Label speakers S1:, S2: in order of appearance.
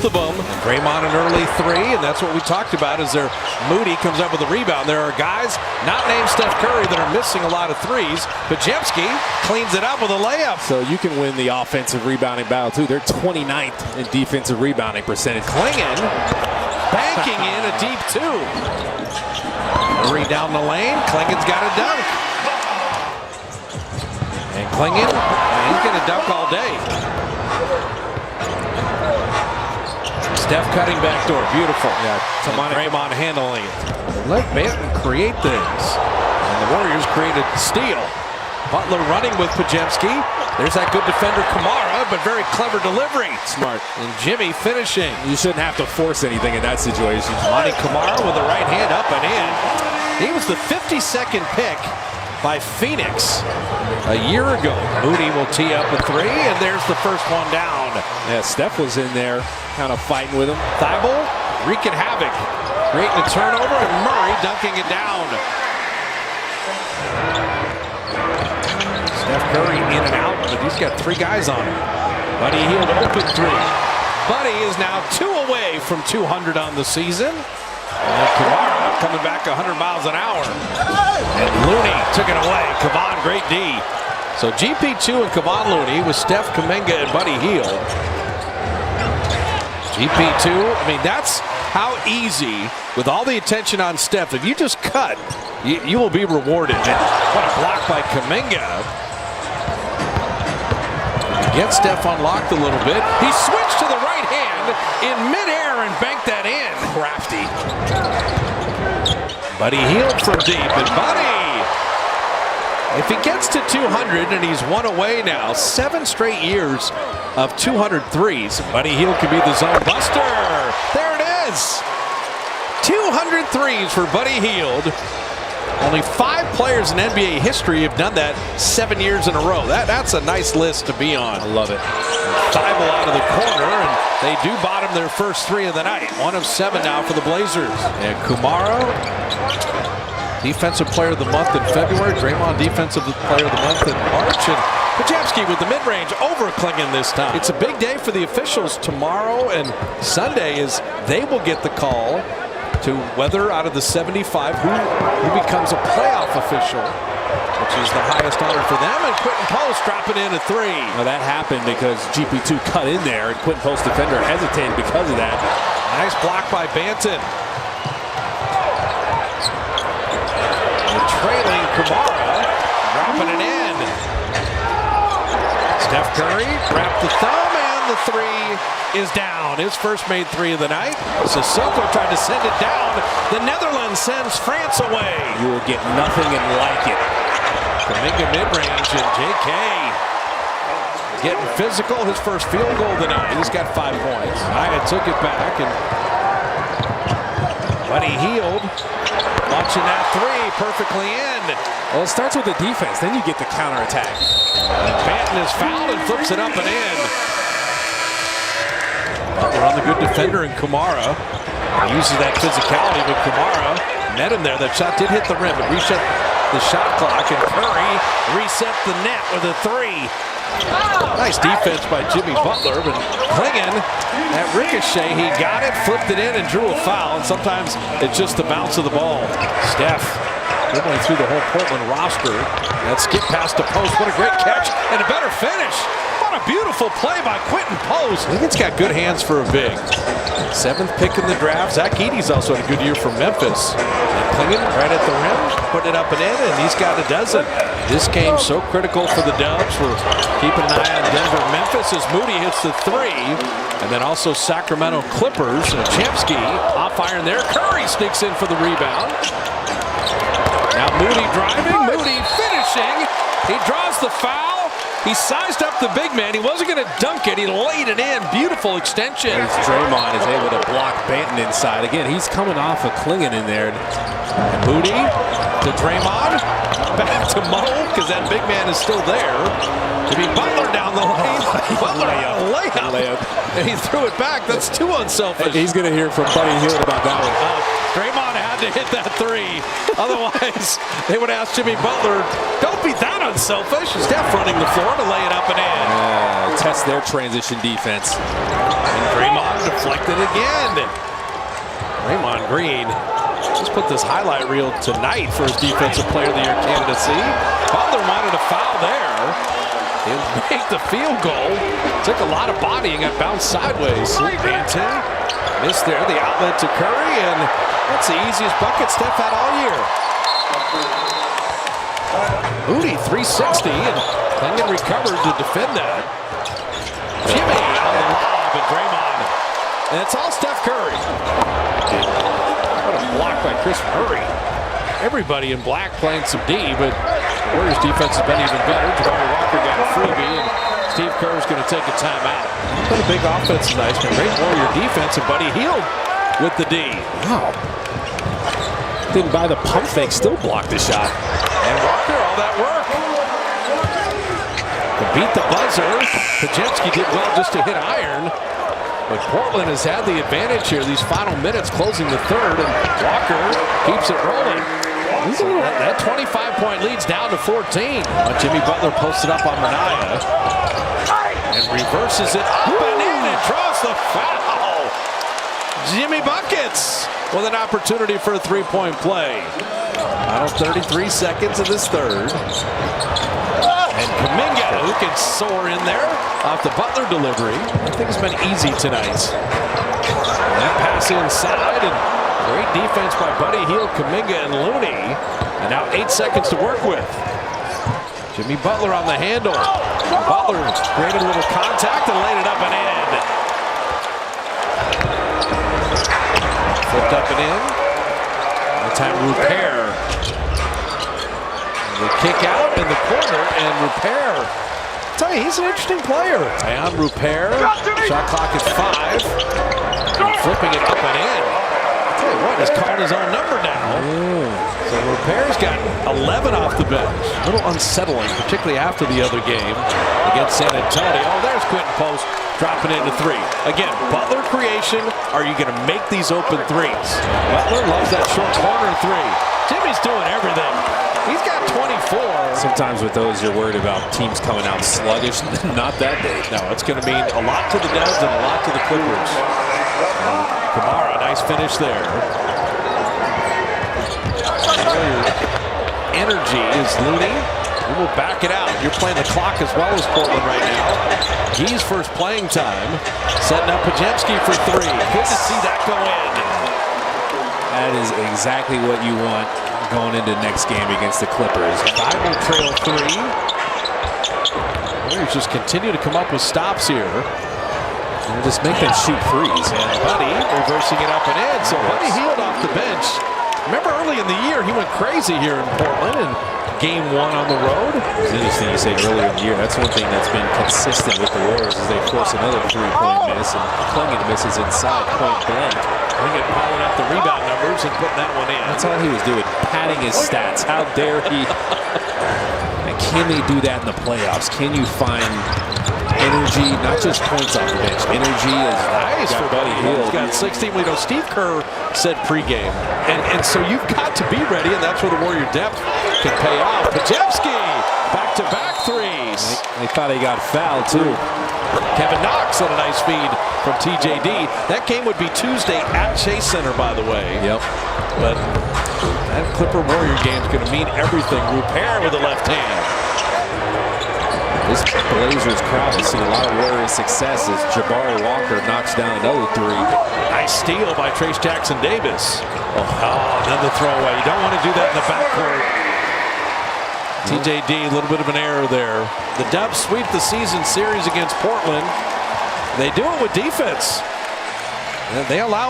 S1: both of them. And Draymond an early three, and that's what we talked about as Moody comes up with a rebound. There are guys not named Steph Curry that are missing a lot of threes. Pajemski cleans it up with a layup.
S2: So you can win the offensive rebounding battle too. They're 29th in defensive rebounding percentage.
S1: Clingan banking in a deep two. Murray down the lane. Clingan's got a dunk. And Clingan, he's going to dunk all day. Steph cutting back door. Beautiful.
S2: Yeah,
S1: Draymond handling it. Let Banton create things. And the Warriors created steal. Butler running with Pajemski. There's that good defender Kamara, but very clever delivery.
S2: Smart.
S1: And Jimmy finishing.
S2: You shouldn't have to force anything in that situation.
S1: Monty Kamara with the right hand up and in. He was the 52nd pick by Phoenix a year ago. Moody will tee up a three, and there's the first one down.
S2: Yeah, Steph was in there kind of fighting with him.
S1: Thibault wreaking havoc, creating a turnover, and Murray dunking it down. Steph Curry in and out, but he's got three guys on him. Buddy Hield open three. Buddy is now 2 away from 200 on the season. And Kamara coming back 100 miles an hour. And Looney took it away. Kevon, great D. So GP2 and Kevon Looney with Steph, Kuminga, and Buddy Hield. GP2, I mean, that's how easy, with all the attention on Steph, if you just cut, you will be rewarded. And what a block by Kuminga. Get Steph unlocked a little bit. He switched to the right hand in midair and banked that in.
S2: Crafty.
S1: Buddy Hield from deep, and Buddy, if he gets to 200, and he's 1 away now, 7 straight years of 200 threes, Buddy Hield could be the zone buster. There it is. 200 threes for Buddy Hield. Only 5 players in NBA history have done that 7 years in a row. That's a nice list to be on.
S2: I love it.
S1: Thibault out of the corner, and they do bottom their first 3 of the night. 1 of 7 now for the Blazers. And Kumaro, Defensive Player of the Month in February. Draymond, Defensive Player of the Month in March. And Pajemski with the mid-range over Clingan this time. It's a big day for the officials tomorrow, and Sunday is they will get the call to whether out of the 75 who becomes a playoff official, which is the highest honor for them. And Quentin Post dropping in a 3.
S2: Now that happened because GP2 cut in there, and Quentin Post defender hesitated because of that.
S1: Nice block by Banton. And trailing Kamara, dropping it in. Steph Curry wrapped the thumb, and the 3 is down. His first made 3 of the night. Sissoko tried to send it down. The Netherlands sends France away.
S2: You will get nothing and like it.
S1: Kuminga mid-range, and JK getting physical. His first field goal tonight. He's got 5 points. Ida took it back, and Buddy Hield launching that 3 perfectly in.
S2: Well, it starts with the defense, then you get the counterattack.
S1: And Banton is fouled and flips it up and in. Butler on the good defender in Kamara. He uses that physicality, but Kamara met him there. That shot did hit the rim, but reset the shot clock, and Curry reset the net with a 3. Nice defense by Jimmy Butler, but Clingan, that ricochet, he got it, flipped it in, and drew a foul, and sometimes it's just the bounce of the ball. Steph dribbling through the whole Portland roster. That skip past the post, what a great catch, and a better finish. What a beautiful play by Quentin Post. I think it's got good hands for a big. 7th pick in the draft. Zach Edey's also had a good year for Memphis. And Clingan right at the rim, putting it up and in, and he's got a dozen. This game so critical for the Dubs. We're keeping an eye on Denver, Memphis as Moody hits the 3. And then also Sacramento Clippers. And Champsky off iron there. Curry sneaks in for the rebound. Now Moody driving, Moody finishing. He draws the foul. He sized up the big man. He wasn't going to dunk it. He laid it in. Beautiful extension.
S2: Draymond is able to block Banton inside. Again, he's coming off of Clingan in there.
S1: Moody to Draymond. back to Mo because that big man is still there. Jimmy Butler down the lane. Butler layup. And he threw it back. That's too unselfish.
S2: He's going to hear from Buddy Hield about that one.
S1: Draymond had to hit that three. Otherwise, they would ask Jimmy Butler, don't be that unselfish. Steph running the floor to lay it up and in.
S2: Test their transition defense.
S1: And Draymond deflected again. Draymond Green just put this highlight reel tonight for his Defensive Player of the Year candidacy. Butler wanted a foul there. He'll make the field goal. Took a lot of bodying and bounced sideways. Banton missed there. The outlet to Curry, and that's the easiest bucket Steph had all year. Moody 360, and Kenyon recovered to defend that. Jimmy on the lob, and Draymond. And it's all Steph Curry. What a block by Chris Murray. Everybody in black playing some D, but the Warriors defense has been even better. Jabari Walker got a freebie, and Steve Kerr's going to take a timeout. Been a big offense tonight. Great Warrior defense, and Buddy Hield with the D.
S2: Wow. Didn't buy the pump fake, still blocked the shot.
S1: And Walker, all that work. To beat the buzzer, Pajemski did well just to hit iron. But Portland has had the advantage here these final minutes, closing the third, and Walker keeps it rolling. So that 25-point lead's down to 14. Jimmy Butler posted up on Minaya and reverses it up and in and draws the foul. Jimmy buckets with an opportunity for a three-point play. Final 33 seconds of this third. And Kuminga, who can soar in there off the Butler delivery. I think it's been easy tonight. That pass inside, and great defense by Buddy Hield, Kuminga, and Looney. And now 8 seconds to work with. Jimmy Butler on the handle. Butler created a little contact and laid it up and in. Flipped up and in. That time Rupert. The kick out in the corner, and Rupert, I tell you, he's an interesting player. And Rupert, shot clock at 5, and flipping it up and in. I tell you what, he's called his own number now. So Rupert's got 11 off the bench. A little unsettling, particularly after the other game against San Antonio. Oh, there's Quentin Post dropping into 3. Again, Butler creation. Are you going to make these open threes? Butler loves that short corner 3. Jimmy's doing everything. He's got 24.
S2: Sometimes with those, you're worried about teams coming out sluggish. Not that day.
S1: No, it's going to mean a lot to the Dubs and a lot to the Clippers. Kamara, nice finish there. Energy is Looney. We will back it out. You're playing the clock as well as Portland right now. He's first playing time. Setting up Pajemski for 3. Good to see that go in.
S2: That is exactly what you want going into next game against the Clippers.
S1: Bible trail 3. Warriors just continue to come up with stops here.
S2: And just make them shoot threes.
S1: And Buddy reversing it up and in. So Buddy Hield off the bench. Remember early in the year, he went crazy here in Portland in game 1 on the road.
S2: It's interesting you say earlier in the year. That's one thing that's been consistent with the Warriors is they force another 3-point miss, and plenty of misses inside point blank.
S1: I think it's piling up the rebound numbers and putting that one in.
S2: That's all he was doing, padding his stats. How dare he? And can they do that in the playoffs? Can you find energy, not just points off the bench? Energy is
S1: nice for Buddy Hield. He's got 16. We know Steve Kerr said pregame. And so you've got to be ready, and that's where the Warrior depth can pay off. Pajemski, back-to-back threes.
S2: They thought he got fouled, too.
S1: Kevin Knox on a nice feed from TJD. That game would be Tuesday at Chase Center, by the way.
S2: Yep.
S1: But that Clipper Warrior game is going to mean everything. Rupert with the left hand.
S2: This Blazers crowd has seen a lot of Warriors success as Jabari Walker knocks down another 3.
S1: Nice steal by Trace Jackson Davis. Oh, another throwaway. You don't want to do that in the backcourt. TJD, a little bit of an error there. The Dubs sweep the season series against Portland. They do it with defense. They allow